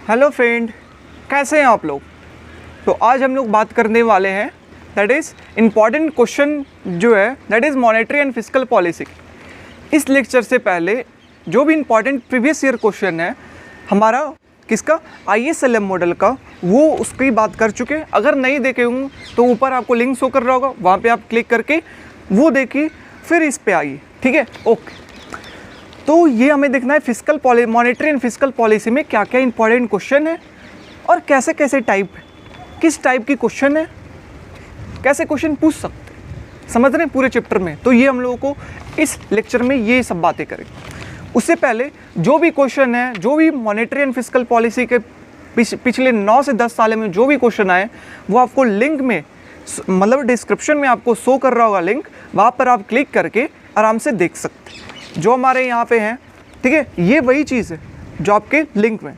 Hello friend, कैसे हैं आप लोग। तो आज हम लोग बात करने वाले हैं दैट इज़ इम्पॉर्टेंट क्वेश्चन जो है that is monetary and fiscal policy. इस लेक्चर से पहले जो भी इम्पॉर्टेंट प्रीवियस ईयर क्वेश्चन है हमारा किसका ISLM मॉडल का, वो उसकी बात कर चुके हैं। अगर नहीं देखे होंगे तो ऊपर आपको लिंक शो कर रहा होगा, वहाँ पे आप क्लिक करके वो देखिए, फिर इस पे आइए, ठीक है। ओके, तो ये हमें देखना है fiscal monetary and fiscal policy में क्या क्या इंपॉर्टेंट क्वेश्चन है और कैसे कैसे टाइप, किस टाइप की क्वेश्चन है, कैसे क्वेश्चन पूछ सकते हैं, समझ रहे हैं पूरे चैप्टर में। तो ये हम लोगों को इस लेक्चर में ये सब बातें करें। उससे पहले जो भी क्वेश्चन है, जो भी मॉनेटरी एंड फिस्कल पॉलिसी के पिछले 9 से 10 साल में जो भी क्वेश्चन आए, वो आपको लिंक में मतलब डिस्क्रिप्शन में आपको शो कर रहा होगा लिंक, वहाँ पर आप क्लिक करके आराम से देख सकते हैं। जो हमारे यहाँ पे हैं, ठीक है, ये वही चीज़ है जो आपके लिंक में,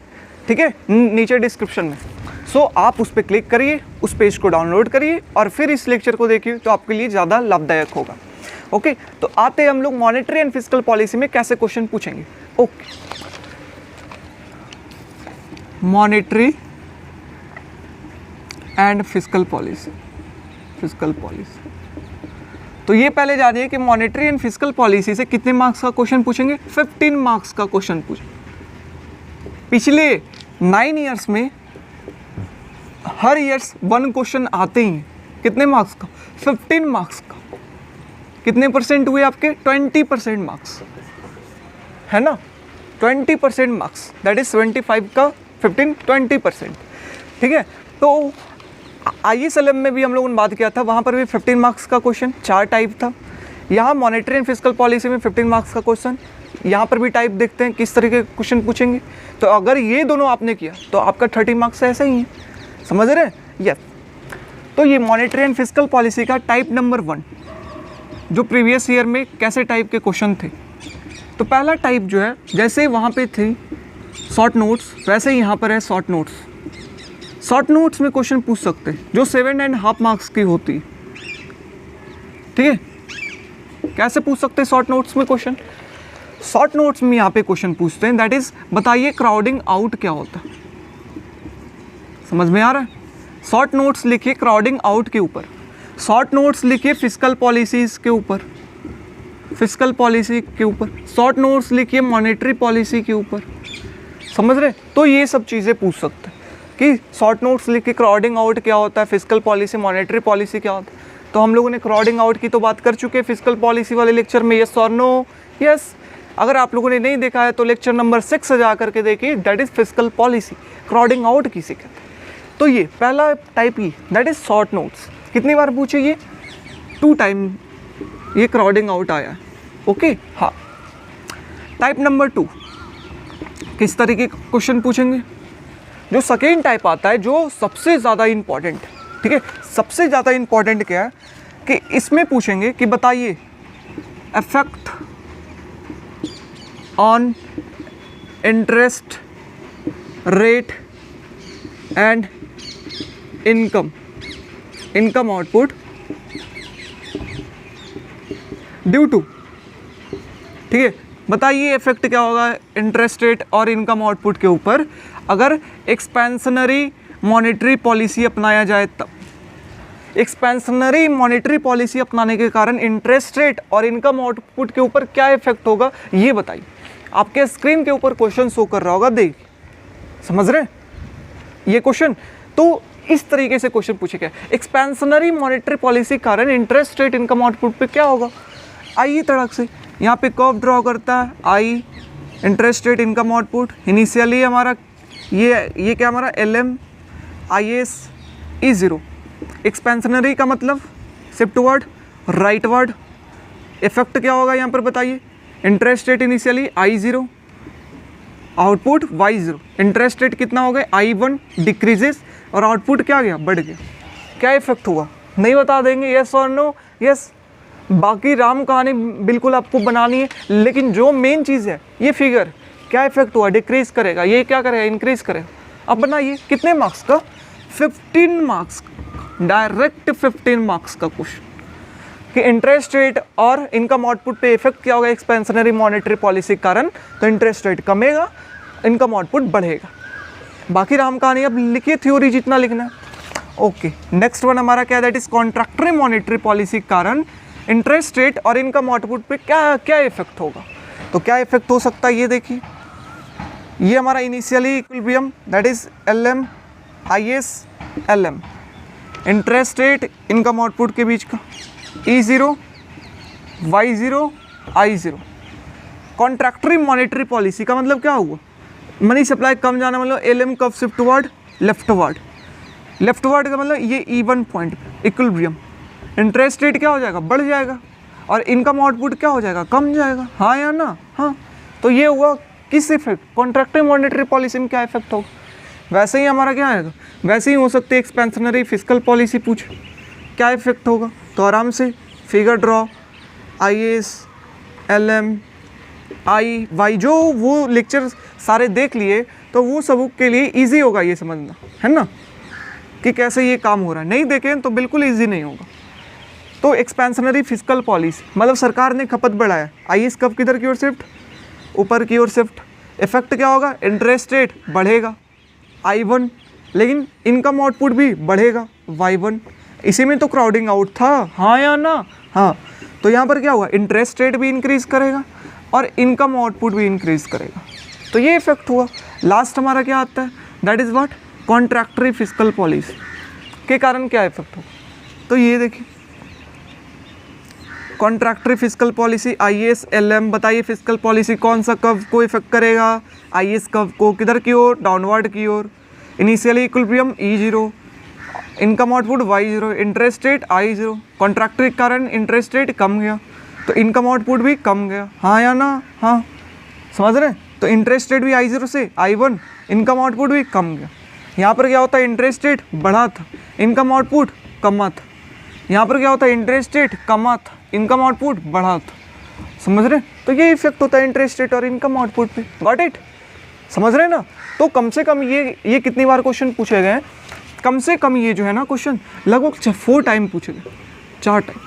ठीक है, नीचे डिस्क्रिप्शन में। सो आप उस पर क्लिक करिए, उस पेज को डाउनलोड करिए और फिर इस लेक्चर को देखिए, तो आपके लिए ज़्यादा लाभदायक होगा। ओके, तो आते हैं हम लोग मॉनेटरी एंड फिस्कल पॉलिसी में कैसे क्वेश्चन पूछेंगे। Okay, monetary and fiscal policy, तो ये पहले जानिए कि मॉनेटरी एंड फिस्कल पॉलिसी से कितने मार्क्स का क्वेश्चन पूछेंगे। 15 मार्क्स का क्वेश्चन पूछेंगे। पिछले 9 ईयर्स में हर ईयर्स 1 क्वेश्चन आते ही हैं। कितने मार्क्स का? 15 मार्क्स का। कितने परसेंट हुए आपके? 20% मार्क्स, है ना। 20% मार्क्स, दैट इज 75 का 15, 20%, ठीक है। तो ISLM में भी हम लोगों ने बात किया था, वहाँ पर भी 15 मार्क्स का क्वेश्चन 4 टाइप था। यहाँ मॉनेटरी एंड फिस्कल पॉलिसी में 15 मार्क्स का क्वेश्चन, यहाँ पर भी टाइप देखते हैं किस तरीके के क्वेश्चन पूछेंगे। तो अगर ये दोनों आपने किया तो आपका 30 मार्क्स ऐसा ही है, समझ रहे हैं। यस, तो ये मॉनेटरी एंड फिस्कल पॉलिसी का टाइप नंबर 1, जो प्रीवियस ईयर में कैसे टाइप के क्वेश्चन थे। तो पहला टाइप जो है, जैसे वहाँ पे थी शॉर्ट नोट्स, वैसे ही यहाँ पर है शॉर्ट नोट्स। शॉर्ट नोट्स में क्वेश्चन पूछ सकते हैं जो 7.5 मार्क्स की होती है, ठीक है। कैसे पूछ सकते हैं शॉर्ट नोट्स में क्वेश्चन? शॉर्ट नोट्स में यहाँ पे क्वेश्चन पूछते हैं दैट इज बताइए क्राउडिंग आउट क्या होता है। समझ में आ रहा है? शॉर्ट नोट्स लिखिए क्राउडिंग आउट के ऊपर, शॉर्ट नोट्स लिखिए फिस्कल पॉलिसीज के ऊपर, फिस्कल पॉलिसी के ऊपर, शॉर्ट नोट्स लिखिए मॉनेटरी पॉलिसी के ऊपर, समझ रहे। तो ये सब चीज़ें पूछ सकते हैं कि शॉर्ट नोट्स लिख के क्राउडिंग आउट क्या होता है, फिस्कल पॉलिसी, मॉनेटरी पॉलिसी क्या होता है। तो हम लोगों ने क्राउडिंग आउट की तो बात कर चुके हैं फिस्कल पॉलिसी वाले लेक्चर में, यस और नो। यस, अगर आप लोगों ने नहीं देखा है तो लेक्चर नंबर 6 से जा करके देखिए, that is fiscal policy, crowding out किसे कहते हैं। तो ये पहला type he that is short notes. कितनी बार पूछे ये? 2 टाइम ये क्राउडिंग आउट आया है। ओके, हाँ। टाइप नंबर 2 किस तरीके के क्वेश्चन पूछेंगे? जो सेकेंड टाइप आता है, जो सबसे ज़्यादा इम्पॉर्टेंट, ठीक है। सबसे ज़्यादा इम्पॉर्टेंट क्या है कि इसमें पूछेंगे कि बताइए effect on interest rate and income output due to, ठीक है। बताइए इफेक्ट क्या होगा इंटरेस्ट रेट और इनकम आउटपुट के ऊपर अगर एक्सपेंशनरी मॉनेटरी पॉलिसी अपनाया जाए तब। एक्सपेंशनरी मॉनेटरी पॉलिसी अपनाने के कारण इंटरेस्ट रेट और इनकम आउटपुट के ऊपर क्या इफेक्ट होगा, ये बताइए। आपके स्क्रीन के ऊपर क्वेश्चन शो कर रहा होगा, देखिए, समझ रहे हैं ये क्वेश्चन। तो इस तरीके से क्वेश्चन पूछेगा, एक्सपेंशनरी मॉनेटरी पॉलिसी के कारण इंटरेस्ट रेट इनकम आउटपुट पे क्या होगा। आइए तड़क से यहाँ पे कर्व ड्रॉ करता है, I interest rate income output, initially हमारा ये क्या हमारा LM IS E0। एक्सपेंशनरी का मतलब shift word right word, effect क्या होगा यहाँ पर बताइए। Interest rate initially I0, output Y0। Interest rate कितना हो गया I1 डिक्रीजेस और आउटपुट क्या गया, बढ़ गया। क्या इफेक्ट हुआ नहीं बता देंगे, यस और नो। यस, बाकी राम कहानी बिल्कुल आपको बनानी है, लेकिन जो मेन चीज़ है ये फिगर क्या इफेक्ट हुआ, डिक्रीज करेगा, ये क्या करेगा, इंक्रीज करेगा। अब बनाइए कितने मार्क्स का? 15 मार्क्स, डायरेक्ट 15 मार्क्स का क्वेश्चन कि इंटरेस्ट रेट और इनकम आउटपुट पे इफेक्ट क्या होगा एक्सपेंशनरी मॉनेटरी पॉलिसी के कारण। तो इंटरेस्ट रेट कमेगा, इनकम आउटपुट बढ़ेगा। बाकी राम कहानी अब लिखिए, थ्योरी जितना लिखना है। ओके, नेक्स्ट वन हमारा क्या है, that is contradictory monetary policy के कारण इंटरेस्ट रेट और इनकम आउटपुट पे क्या क्या इफेक्ट होगा। तो क्या इफेक्ट हो सकता है ये देखिए, ये हमारा initially equilibrium that is LM IS LM, interest rate income output के बीच का E0 Y0 I0। Contradictory monetary policy का मतलब क्या हुआ, मनी सप्लाई कम जाना, मतलब LM कब शिफ्ट वर्ड लेफ्टवर्ड, लेफ्टवर्ड का मतलब ये E1 point equilibrium, interest rate क्या हो जाएगा, बढ़ जाएगा, और इनकम आउटपुट क्या हो जाएगा, कम जाएगा। हाँ या ना, हाँ। तो ये हुआ किस इफेक्ट, कॉन्ट्रैक्टरी मॉनेटरी पॉलिसी में क्या इफेक्ट होगा। वैसे ही हमारा क्या आएगा, वैसे ही हो सकते है एक्सपेंशनरी फिस्कल पॉलिसी पूछे क्या इफेक्ट होगा। तो आराम से figure draw, IS LM IY, जो वो लेक्चर सारे देख लिए तो वो सब के लिए इजी होगा ये समझना, है ना, कि कैसे ये काम हो रहा है। नहीं देखें तो बिल्कुल इजी नहीं होगा। तो एक्सपेंशनरी फिस्कल पॉलिसी मतलब सरकार ने खपत बढ़ाया, IS कब किधर की ओर शिफ्ट, ऊपर की ओर शिफ्ट, इफेक्ट क्या होगा, इंटरेस्ट रेट बढ़ेगा I1, लेकिन इनकम आउटपुट भी बढ़ेगा Y1। इसी में तो क्राउडिंग आउट था, हाँ या ना, हाँ। तो यहाँ पर क्या हुआ, इंटरेस्ट रेट भी इंक्रीज करेगा और इनकम आउटपुट भी इंक्रीज करेगा, तो ये इफेक्ट हुआ। लास्ट हमारा क्या आता है, that is what, contractionary fiscal policy के कारण क्या इफेक्ट होगा। तो ये देखिए contractionary fiscal policy IS LM, बताइए फिस्कल पॉलिसी कौन सा कब को इफेक्ट करेगा, IS कब को किधर की ओर, डाउनवर्ड की ओर, initially equilibrium E0, income output Y0, interest rate I0, contractionary के कारण इंटरेस्ट रेट कम गया तो इनकम आउटपुट भी कम गया, हाँ या ना, हाँ, समझ रहे हैं। तो इंटरेस्ट रेट भी I0 से I1, इनकम आउटपुट भी कम गया। यहाँ पर क्या होता है, इंटरेस्ट रेट बढ़ा था, इनकम आउटपुट कमा था। यहाँ पर क्या होता है, इंटरेस्ट रेट कमा था, इनकम आउटपुट बढ़ा था, समझ रहे हैं। तो ये इफेक्ट होता है इंटरेस्ट रेट और इनकम आउटपुट पे, गॉट इट, समझ रहे हैं ना। तो कम से कम ये कितनी बार क्वेश्चन पूछे गए हैं, कम से कम ये जो है ना क्वेश्चन लगभग 4 टाइम पूछे गए, 4 टाइम,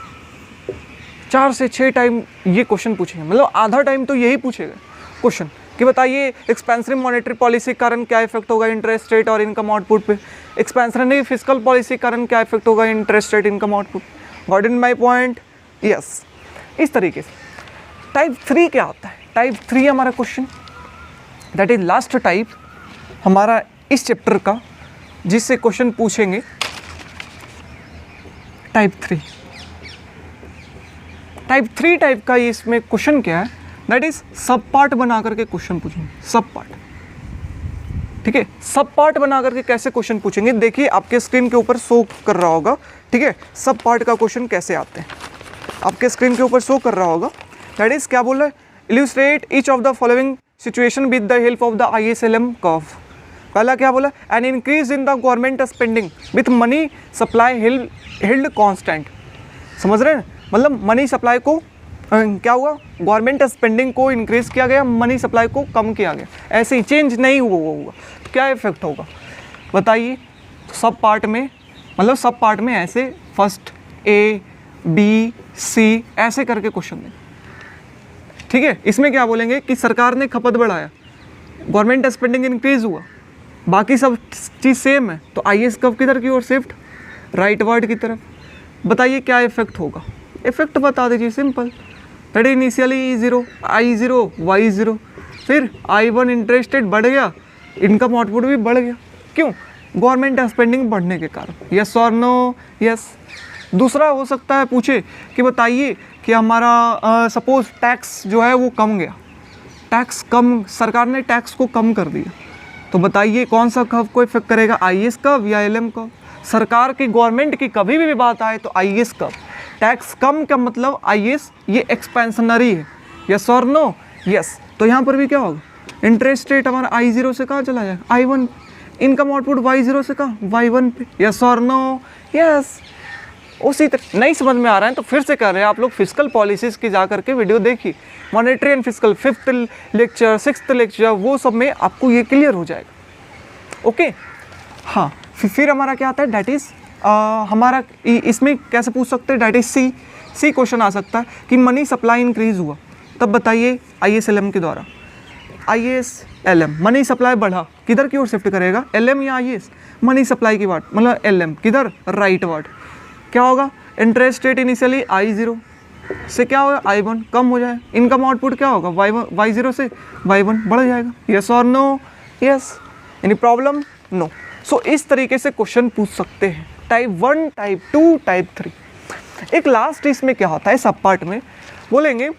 4 से 6 टाइम ये क्वेश्चन पूछे गए, मतलब आधा टाइम तो यही पूछे गए क्वेश्चन कि बताइए एक्सपेंसिव मॉनेटरी पॉलिसी के कारण क्या इफेक्ट होगा इंटरेस्ट रेट और इनकम आउटपुट पे, एक्सपेंशनरी फिस्कल पॉलिसी के कारण क्या इफेक्ट होगा interest rate income output. Got in my point, yes. इस तरीके से टाइप 3 क्या होता है, टाइप 3 हमारा question that is last type हमारा इस चैप्टर का जिससे क्वेश्चन पूछेंगे। टाइप 3 टाइप का इसमें क्वेश्चन क्या है, दैट इज सब पार्ट बना करके क्वेश्चन पूछेंगे, सब पार्ट, ठीक है। सब पार्ट बना करके कैसे क्वेश्चन पूछेंगे, देखिए आपके स्क्रीन के ऊपर शो कर रहा होगा, ठीक है। सब पार्ट का क्वेश्चन कैसे आते हैं आपके स्क्रीन के ऊपर शो कर रहा होगा, दैट इज क्या बोल रहा है, illustrate each of the following situation with the help of the IS-LM curve. पहला क्या बोला, an increase in the government spending with money supply healed constant, समझ रहे हैं, मतलब मनी सप्लाई को क्या हुआ, गवर्नमेंट स्पेंडिंग को इंक्रीज किया गया, मनी सप्लाई को कम किया गया, ऐसे ही चेंज नहीं हुआ, तो क्या इफेक्ट होगा बताइए। सब पार्ट में, मतलब सब पार्ट में ऐसे फर्स्ट A B C ऐसे करके क्वेश्चन दें, ठीक है। इसमें क्या बोलेंगे कि सरकार ने खपत बढ़ाया, गवर्नमेंट स्पेंडिंग इंक्रीज हुआ, बाकी सब चीज़ सेम है, तो IS कब किधर की ओर शिफ्ट, राइट वर्ड की तरफ। बताइए क्या इफेक्ट होगा, इफेक्ट बता दीजिए, simple, that initially E0 I0 Y0, फिर I1 इंटरेस्ट रेट बढ़ गया, इनकम आउटपुट भी बढ़ गया, क्यों, गवर्नमेंट स्पेंडिंग बढ़ने के कारण, यस और नो, यस। दूसरा हो सकता है पूछे कि बताइए कि हमारा सपोज टैक्स जो है वो कम गया, टैक्स कम, सरकार ने टैक्स को कम कर दिया, तो बताइए कौन सा कर्व को इफेक्ट करेगा, IS कर्व या LM कर्व। सरकार की, गवर्नमेंट की कभी भी बात आए तो IS कर्व, टैक्स कम का मतलब IS ये एक्सपेंशनरी है, यस और नो, यस। तो यहाँ पर भी क्या होगा, इंटरेस्ट रेट हमारा I0 से कहाँ चला जाएगा, I1, इनकम आउटपुट Y0 से कहाँ, Y1 पे, यस और नो, यस। उसी तरह नहीं समझ में आ रहा है तो फिर से कर रहे हैं आप लोग, फिस्कल पॉलिसीज़ की जा करके वीडियो देखिए, monetary and fiscal 5th lecture 6th lecture, वो सब में आपको ये क्लियर हो जाएगा, ओके। हाँ, फिर हमारा क्या आता है, डैट इज़ हमारा इसमें कैसे पूछ सकते हैं, डैट इज सी क्वेश्चन आ सकता है कि मनी सप्लाई इंक्रीज हुआ, तब बताइए IS-LM के द्वारा, IAS LM, मनी सप्लाई बढ़ा, किधर की ओर शिफ्ट करेगा, LM या IAS, मनी सप्लाई की बात, मतलब LM किधर, राइट वर्ड, क्या होगा, इंटरेस्ट रेट इनिशियली I0 से क्या होगा I1 कम हो जाए, इनकम आउटपुट क्या होगा Y0 से Y1 बढ़ जाएगा, यस और no, yes, any problem, no. So इस तरीके से क्वेश्चन पूछ सकते हैं, टाइप 1, टाइप 2, टाइप 3। एक लास्ट इसमें क्या होता है, सब पार्ट में बोलेंगे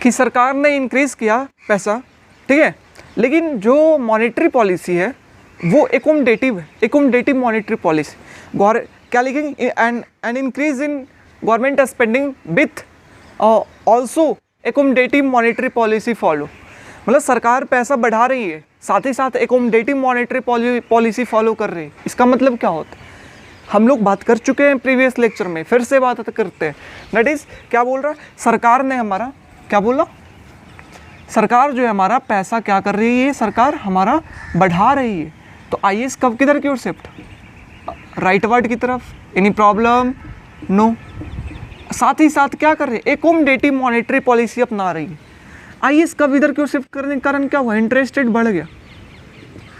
कि सरकार ने इंक्रीज किया पैसा, ठीक है, लेकिन जो मॉनेटरी पॉलिसी है वो एकोमोडेटिव है, एकोमोडेटिव मॉनेटरी पॉलिसी, क्या लिखेंगे, and increase in government spending with also accommodative monetary policy follow, मतलब सरकार पैसा बढ़ा रही है साथ ही साथ एकोमोडेटिव मॉनेटरी पॉलिसी फॉलो कर रही है। इसका मतलब क्या होता है, हम लोग बात कर चुके हैं प्रीवियस लेक्चर में, फिर से बात करते हैं। दैट इज क्या बोल रहा है, सरकार ने हमारा क्या बोला, सरकार जो है हमारा पैसा क्या कर रही है, सरकार हमारा बढ़ा रही है, तो IAS कब किधर की ओर शिफ्ट, राइट वर्ड की तरफ, एनी प्रॉब्लम, नो। साथ ही साथ क्या कर रही है, एकोमोडेटिव मॉनेटरी पॉलिसी अपना रही है। IAS कब इधर की ओर शिफ्ट करने के कारण क्या हुआ, इंटरेस्ट रेट बढ़ गया,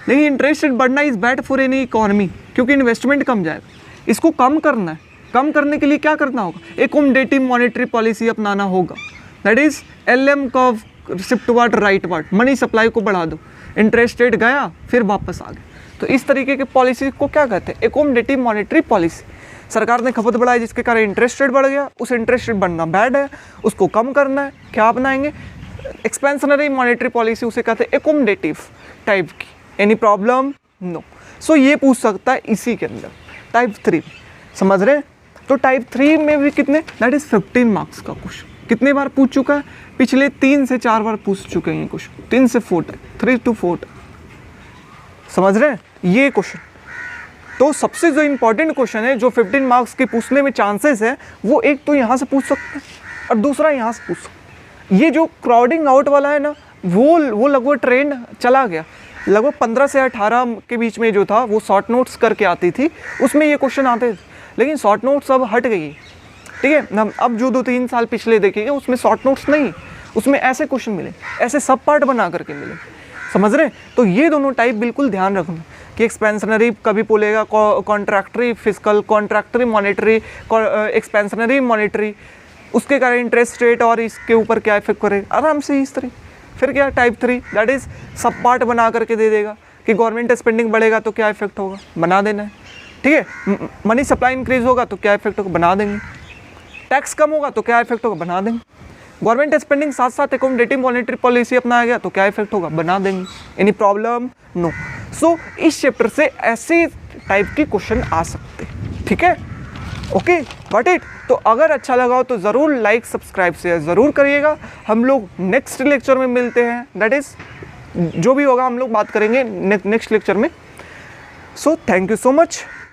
लेकिन इंटरेस्ट रेट बढ़ना is bad for any economy, क्योंकि इन्वेस्टमेंट कम जाएगा, इसको कम करना है, कम करने के लिए क्या करना होगा, एकोमोडेटिव मॉनेटरी पॉलिसी अपनाना होगा। That is LM curve shift toward right word, money supply को बढ़ा दो, इंटरेस्ट रेट गया फिर वापस आ गया, तो इस तरीके के पॉलिसी को क्या कहते हैं, एकोमोडेटिव मॉनेटरी पॉलिसी। सरकार ने खपत बढ़ाई जिसके कारण इंटरेस्ट रेट बढ़ गया, उस इंटरेस्ट रेट बढ़ना बैड है, उसको कम करना है, क्या अपनाएंगे, एक्सपेंशनरी मॉनेटरी पॉलिसी, उसे कहते हैं एकोमोडेटिव टाइप की, एनी प्रॉब्लम, नो। सो ये पूछ सकता है इसी के अंदर, टाइप 3, समझ रहे हैं। तो टाइप 3 में भी कितने, दैट इज 15 मार्क्स का क्वेश्चन, कितने बार पूछ चुका है, पिछले 3 से 4 बार पूछ चुके हैं ये क्वेश्चन, 3 से 4 टाइप, 3 to 4 टाइप, समझ रहे हैं ये क्वेश्चन। तो सबसे जो इंपॉर्टेंट क्वेश्चन है, जो 15 मार्क्स के पूछने में चांसेस है, वो एक तो यहाँ से पूछ सकते हैं और दूसरा यहाँ से पूछ सकते हैं। ये जो क्राउडिंग आउट वाला है ना, वो लगभग ट्रेंड चला गया, लगभग 15 से 18 के बीच में जो था वो शॉर्ट नोट्स करके आती थी, उसमें ये क्वेश्चन आते थे, लेकिन शॉर्ट नोट्स अब हट गई, ठीक है ना। अब जो 2-3 साल पिछले देखेंगे उसमें शॉर्ट नोट्स नहीं, उसमें ऐसे क्वेश्चन मिले, ऐसे सब पार्ट बना करके मिले, समझ रहे हैं। तो ये दोनों टाइप बिल्कुल ध्यान रखना कि एक्सपेंशनरी कभी बोलेगा, contradictory physical, contradictory monetary, expansionary monetary, उसके कारण इंटरेस्ट रेट और इसके ऊपर क्या इफेक्ट करेगा, आराम से इस तरह। फिर क्या टाइप 3, दैट इज सब पार्ट बना करके दे देगा कि गवर्नमेंट स्पेंडिंग बढ़ेगा तो क्या इफेक्ट होगा, बना देना है, ठीक है। मनी सप्लाई इंक्रीज होगा तो क्या इफेक्ट होगा, बना देंगे। टैक्स कम होगा तो क्या इफेक्ट होगा, बना देंगे। गवर्नमेंट स्पेंडिंग साथ साथ एकोमोडेटिव मॉनेटरी पॉलिसी अपनाया गया तो क्या इफेक्ट होगा, बना देंगे। Any problem, no. सो इस चैप्टर से ऐसे टाइप के क्वेश्चन आ सकते हैं, ठीक है, ओके, गॉट इट। तो अगर अच्छा लगा हो तो ज़रूर लाइक, सब्सक्राइब, शेयर ज़रूर करिएगा। हम लोग नेक्स्ट लेक्चर में मिलते हैं, दैट इज़ जो भी होगा हम लोग बात करेंगे नेक्स्ट लेक्चर में। So thank you so much.